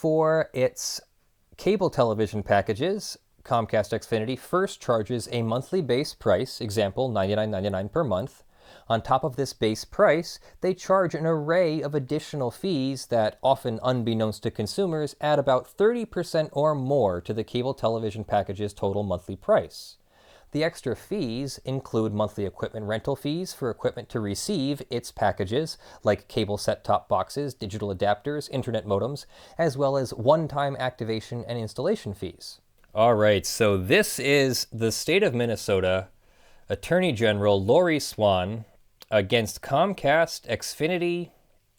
For its cable television packages, Comcast Xfinity first charges a monthly base price, example $99.99 per month. On top of this base price, they charge an array of additional fees that, often unbeknownst to consumers, add about 30% or more to the cable television package's total monthly price. The extra fees include monthly equipment rental fees for equipment to receive its packages, like cable set-top boxes, digital adapters, internet modems, as well as one-time activation and installation fees. All right, so this is the state of Minnesota Attorney General Lori Swan against Comcast, Xfinity,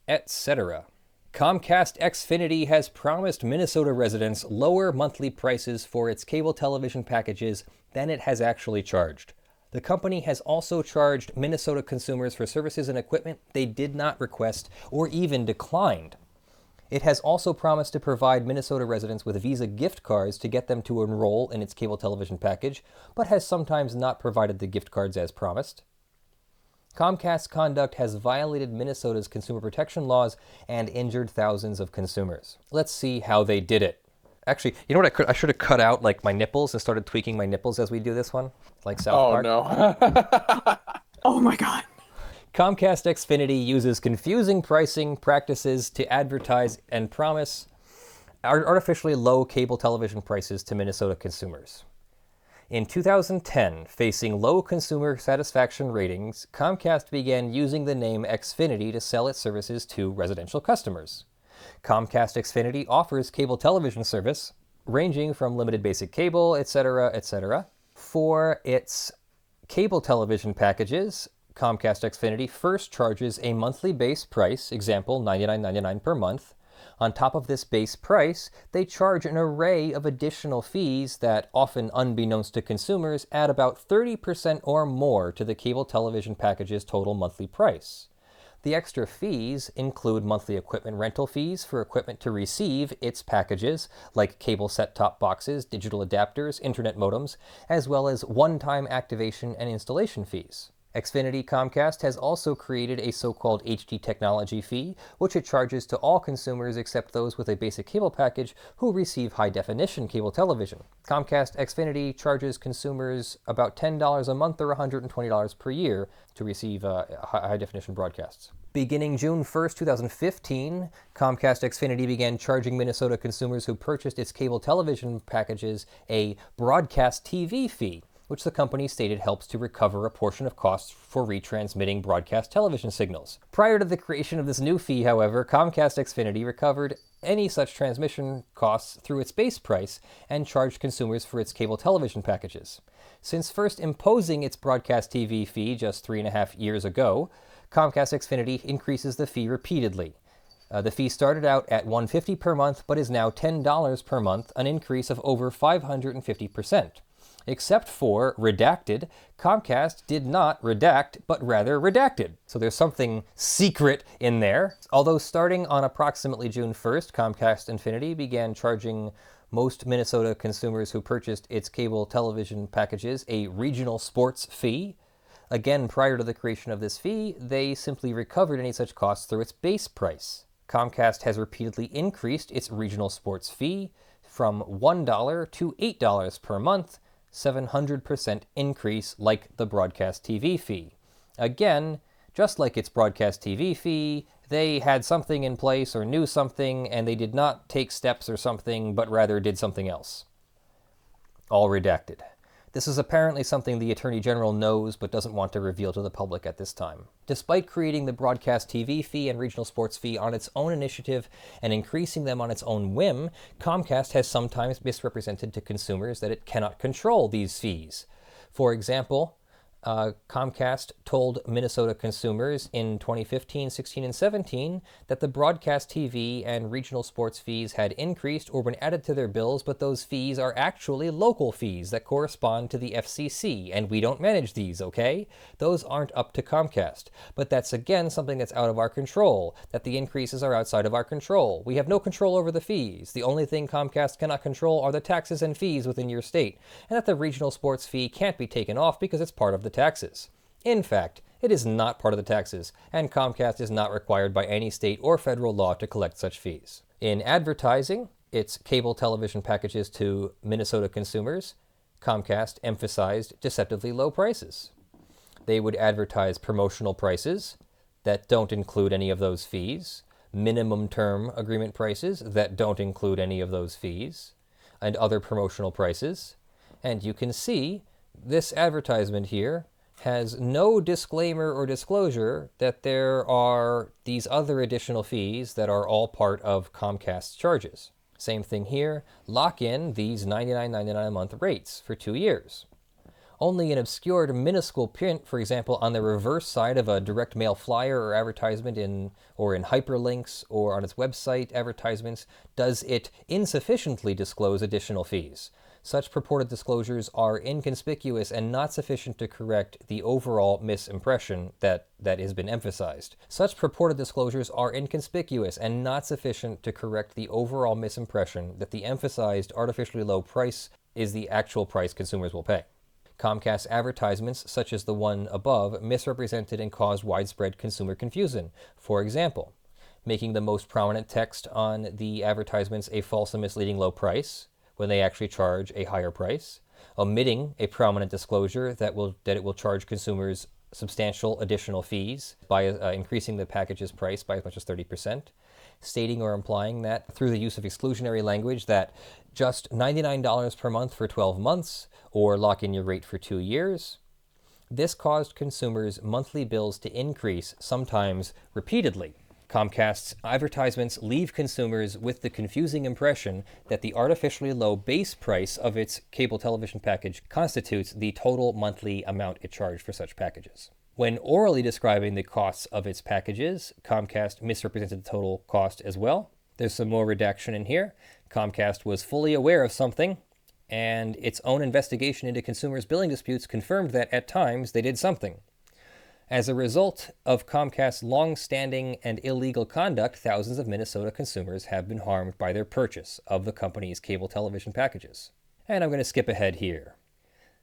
etc. Comcast Xfinity has promised Minnesota residents lower monthly prices for its cable television packages than it has actually charged. The company has also charged Minnesota consumers for services and equipment they did not request or even declined. It has also promised to provide Minnesota residents with Visa gift cards to get them to enroll in its cable television package, but has sometimes not provided the gift cards as promised. Comcast's conduct has violated Minnesota's consumer protection laws and injured thousands of consumers. Let's see how they did it. Actually, you know what I should have cut out like my nipples and started tweaking my nipples as we do this one, like South Park. Oh no. Oh my god. Comcast Xfinity uses confusing pricing practices to advertise and promise artificially low cable television prices to Minnesota consumers. In 2010, facing low consumer satisfaction ratings, Comcast began using the name Xfinity to sell its services to residential customers. Comcast Xfinity offers cable television service, ranging from limited basic cable, etc., etc. For its cable television packages, Comcast Xfinity first charges a monthly base price, example $99.99 per month. On top of this base price, they charge an array of additional fees that, often unbeknownst to consumers, add about 30% or more to the cable television package's total monthly price. The extra fees include monthly equipment rental fees for equipment to receive its packages, like cable set-top boxes, digital adapters, internet modems, as well as one-time activation and installation fees. Xfinity Comcast has also created a so-called HD technology fee, which it charges to all consumers except those with a basic cable package who receive high-definition cable television. Comcast Xfinity charges consumers about $10 a month or $120 per year to receive high-definition broadcasts. Beginning June 1st, 2015, Comcast Xfinity began charging Minnesota consumers who purchased its cable television packages a broadcast TV fee, which the company stated helps to recover a portion of costs for retransmitting broadcast television signals. Prior to the creation of this new fee, however, Comcast Xfinity recovered any such transmission costs through its base price and charged consumers for its cable television packages. Since first imposing its broadcast TV fee just 3.5 years ago, Comcast Xfinity increases the fee repeatedly. The fee started out at $150 per month, but is now $10 per month, an increase of over 550%. Except for redacted, Comcast did not redact, but rather redacted. So there's something secret in there. Although starting on approximately June 1st, Comcast Xfinity began charging most Minnesota consumers who purchased its cable television packages a regional sports fee. Again, prior to the creation of this fee, they simply recovered any such costs through its base price. Comcast has repeatedly increased its regional sports fee from $1 to $8 per month, 700% increase like the broadcast TV fee. Again, just like its broadcast TV fee, they had something in place or knew something, and they did not take steps or something, but rather did something else. All redacted. This is apparently something the Attorney General knows but doesn't want to reveal to the public at this time. Despite creating the broadcast TV fee and regional sports fee on its own initiative and increasing them on its own whim, Comcast has sometimes misrepresented to consumers that it cannot control these fees. For example, Comcast told Minnesota consumers in 2015, 16, and 17 that the broadcast TV and regional sports fees had increased or been added to their bills, but those fees are actually local fees that correspond to the FCC, and we don't manage these, okay? Those aren't up to Comcast. But that's again something that's out of our control, that the increases are outside of our control. We have no control over the fees. The only thing Comcast cannot control are the taxes and fees within your state, and that the regional sports fee can't be taken off because it's part of the taxes. In fact, it is not part of the taxes, and Comcast is not required by any state or federal law to collect such fees. In advertising, its cable television packages to Minnesota consumers, Comcast emphasized deceptively low prices. They would advertise promotional prices that don't include any of those fees, minimum term agreement prices that don't include any of those fees, and other promotional prices. And you can see this advertisement here has no disclaimer or disclosure that there are these other additional fees that are all part of Comcast's charges. Same thing here, lock in these $99.99 a month rates for 2 years. Only an obscured minuscule print, for example, on the reverse side of a direct mail flyer or advertisement in hyperlinks or on its website advertisements, does it insufficiently disclose additional fees. Such purported disclosures are inconspicuous and not sufficient to correct the overall misimpression that has been emphasized. Such purported disclosures are inconspicuous and not sufficient to correct the overall misimpression that the emphasized artificially low price is the actual price consumers will pay. Comcast advertisements, such as the one above, misrepresented and caused widespread consumer confusion. For example, making the most prominent text on the advertisements a false and misleading low price, when they actually charge a higher price, omitting a prominent disclosure that it will charge consumers substantial additional fees by increasing the package's price by as much as 30%, stating or implying that through the use of exclusionary language that just $99 per month for 12 months or lock in your rate for 2 years. This caused consumers' monthly bills to increase, sometimes repeatedly. Comcast's advertisements leave consumers with the confusing impression that the artificially low base price of its cable television package constitutes the total monthly amount it charged for such packages. When orally describing the costs of its packages, Comcast misrepresented the total cost as well. There's some more redaction in here. Comcast was fully aware of something, and its own investigation into consumers' billing disputes confirmed that at times they did something. As a result of Comcast's long-standing and illegal conduct, thousands of Minnesota consumers have been harmed by their purchase of the company's cable television packages. And I'm going to skip ahead here.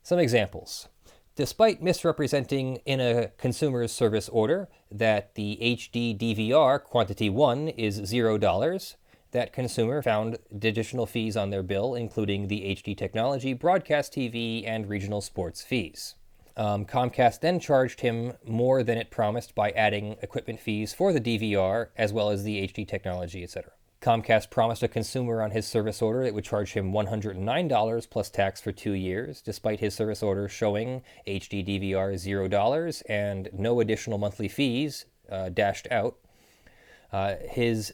Some examples. Despite misrepresenting in a consumer's service order that the HD DVR quantity 1 is $0, that consumer found additional fees on their bill, including the HD technology, broadcast TV, and regional sports fees. Comcast then charged him more than it promised by adding equipment fees for the DVR, as well as the HD technology, etc. Comcast promised a consumer on his service order it would charge him $109 plus tax for 2 years, despite his service order showing HD DVR $0 and no additional monthly fees dashed out. His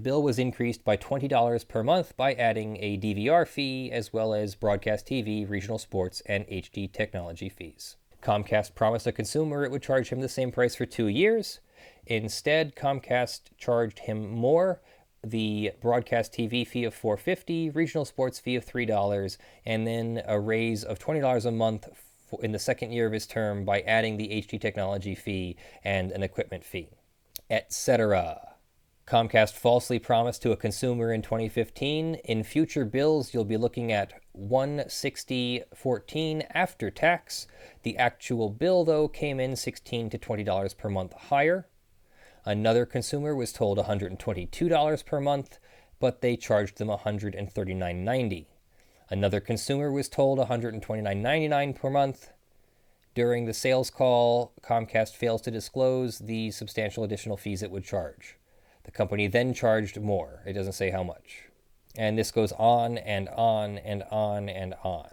bill was increased by $20 per month by adding a DVR fee, as well as broadcast TV, regional sports, and HD technology fees. Comcast promised a consumer it would charge him the same price for 2 years. Instead, Comcast charged him more, the broadcast TV fee of $4.50, regional sports fee of $3, and then a raise of $20 a month in the second year of his term by adding the HD technology fee and an equipment fee, etc. Comcast falsely promised to a consumer in 2015, in future bills you'll be looking at $160.14 after tax. The actual bill, though, came in $16 to $20 per month higher. Another consumer was told $122 per month, but they charged them $139.90. Another consumer was told $129.99 per month. During the sales call, Comcast fails to disclose the substantial additional fees it would charge. The company then charged more. It doesn't say how much. And this goes on and on and on and on.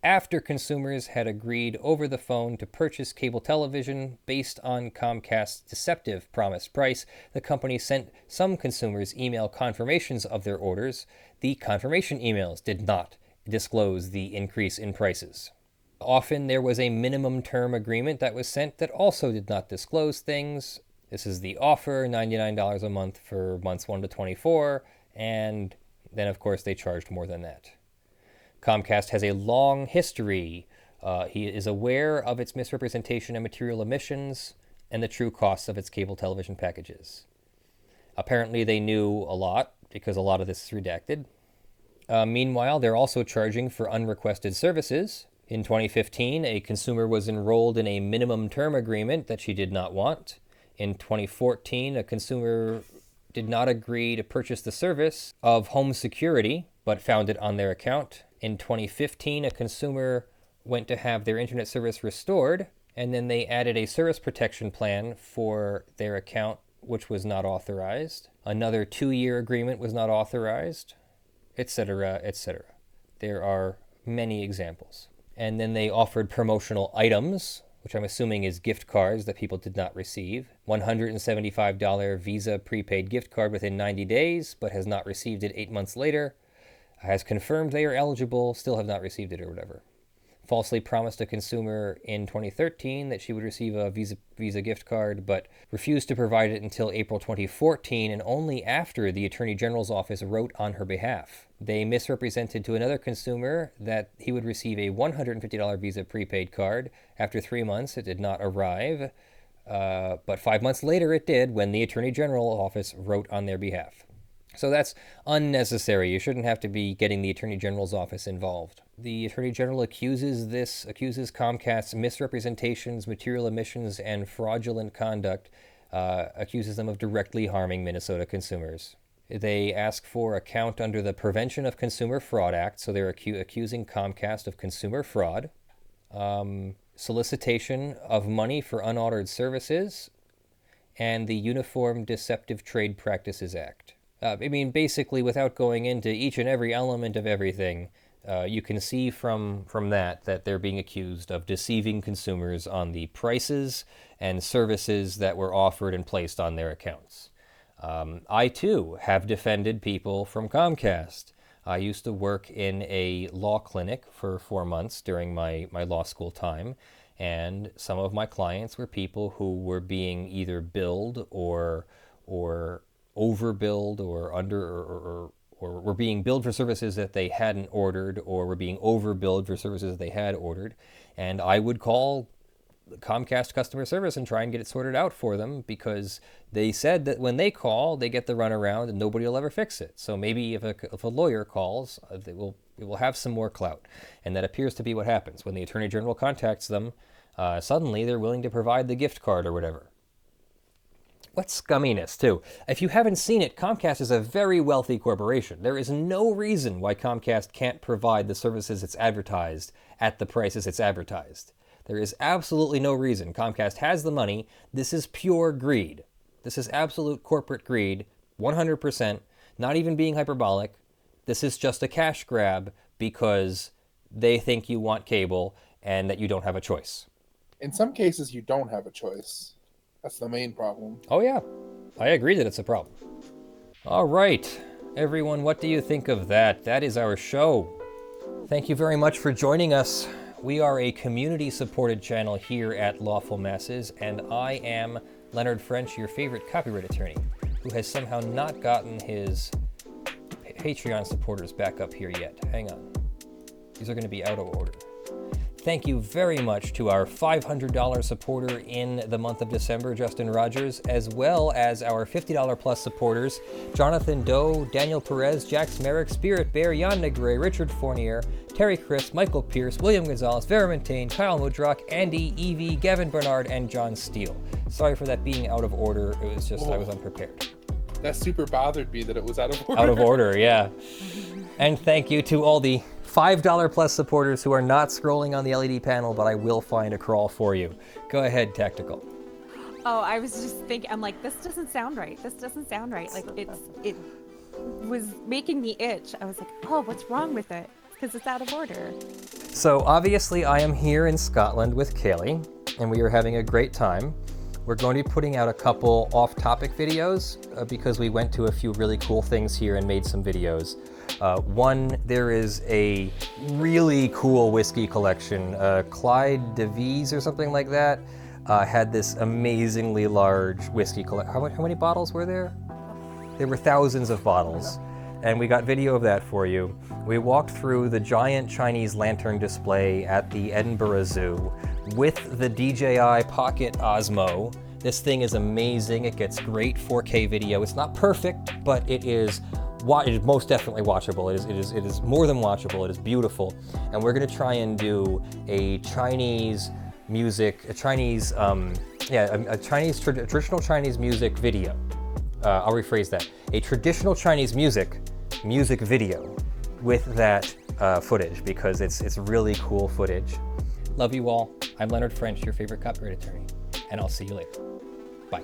After consumers had agreed over the phone to purchase cable television based on Comcast's deceptive promised price, the company sent some consumers email confirmations of their orders. The confirmation emails did not disclose the increase in prices. Often there was a minimum term agreement that was sent that also did not disclose things. This is the offer, $99 a month for months 1 to 24, and then of course they charged more than that. Comcast has a long history. He is aware of its misrepresentation and material omissions and the true costs of its cable television packages. Apparently they knew a lot because a lot of this is redacted. Meanwhile, they're also charging for unrequested services. In 2015, a consumer was enrolled in a minimum term agreement that she did not want. In 2014, a consumer did not agree to purchase the service of home security, but found it on their account. In 2015, a consumer went to have their internet service restored, and then they added a service protection plan for their account, which was not authorized. Another 2-year agreement was not authorized, etc., etc. There are many examples. And then they offered promotional items, which I'm assuming is gift cards that people did not receive. $175 Visa prepaid gift card within 90 days, but has not received it 8 months later. Has confirmed they are eligible, still have not received it or whatever. Falsely promised a consumer in 2013 that she would receive a Visa gift card, but refused to provide it until April 2014, and only after the Attorney General's office wrote on her behalf. They misrepresented to another consumer that he would receive a $150 Visa prepaid card. After 3 months, it did not arrive, but 5 months later it did when the Attorney General's office wrote on their behalf. So that's unnecessary. You shouldn't have to be getting the Attorney General's office involved. The Attorney General accuses Comcast's misrepresentations, material omissions, and fraudulent conduct, accuses them of directly harming Minnesota consumers. They ask for a count under the Prevention of Consumer Fraud Act, so they're accusing Comcast of consumer fraud, solicitation of money for unordered services, and the Uniform Deceptive Trade Practices Act. Basically, without going into each and every element of everything, you can see from that they're being accused of deceiving consumers on the prices and services that were offered and placed on their accounts. I, too, have defended people from Comcast. I used to work in a law clinic for 4 months during my law school time, and some of my clients were people who were being either billed or overbilled or or were being billed for services that they hadn't ordered, or were being overbilled for services that they had ordered. And I would call Comcast customer service and try and get it sorted out for them, because they said that when they call, they get the runaround and nobody will ever fix it. So maybe if a lawyer calls, it will have some more clout. And that appears to be what happens. When the Attorney General contacts them, suddenly they're willing to provide the gift card or whatever. What scumminess, too. If you haven't seen it, Comcast is a very wealthy corporation. There is no reason why Comcast can't provide the services it's advertised at the prices it's advertised. There is absolutely no reason. Comcast has the money. This is pure greed. This is absolute corporate greed, 100%, not even being hyperbolic. This is just a cash grab because they think you want cable and that you don't have a choice. In some cases, you don't have a choice. That's the main problem. Oh, yeah. I agree that it's a problem. All right. Everyone, what do you think of that? That is our show. Thank you very much for joining us. We are a community-supported channel here at Lawful Masses, and I am Leonard French, your favorite copyright attorney, who has somehow not gotten his Patreon supporters back up here yet. Hang on. These are going to be out of order. Thank you very much to our $500 supporter in the month of December, Justin Rogers, as well as our $50 plus supporters, Jonathon Doe, Daniel Perez, Jax Merrick, Spirit Bear, Jan Negrey, Richard Fournier, Terry Chris, Michael Pearce, William Gonzalez, Verement, Tayne, Kyle Mudrak, Andy, Eevi, Gavin, Barnard, and John Steele. Sorry for that being out of order. It was just, I was unprepared. That super bothered me that it was out of order. Out of order, yeah. And thank you to all the $5 plus supporters who are not scrolling on the LED panel, but I will find a crawl for you. Go ahead, Tactical. Oh, I was just thinking, I'm like, this doesn't sound right. This doesn't sound right. Like, it was making me itch. I was like, oh, what's wrong with it? Because it's out of order. So obviously I am here in Scotland with Kaylee, and we are having a great time. We're going to be putting out a couple off-topic videos because we went to a few really cool things here and made some videos. One, there is a really cool whiskey collection. Clyde DeVise or something like that had this amazingly large whiskey collection. How many bottles were there? There were thousands of bottles. And we got video of that for you. We walked through the giant Chinese lantern display at the Edinburgh Zoo with the DJI Pocket Osmo. This thing is amazing. It gets great 4K video. It's not perfect, but it is most definitely watchable. It is more than watchable. It is beautiful. And we're gonna try and do a Chinese music, traditional Chinese music video I'll rephrase that. A traditional Chinese music video with that footage, because it's really cool footage. Love you all. I'm Leonard French, your favorite copyright attorney, and I'll see you later. Bye.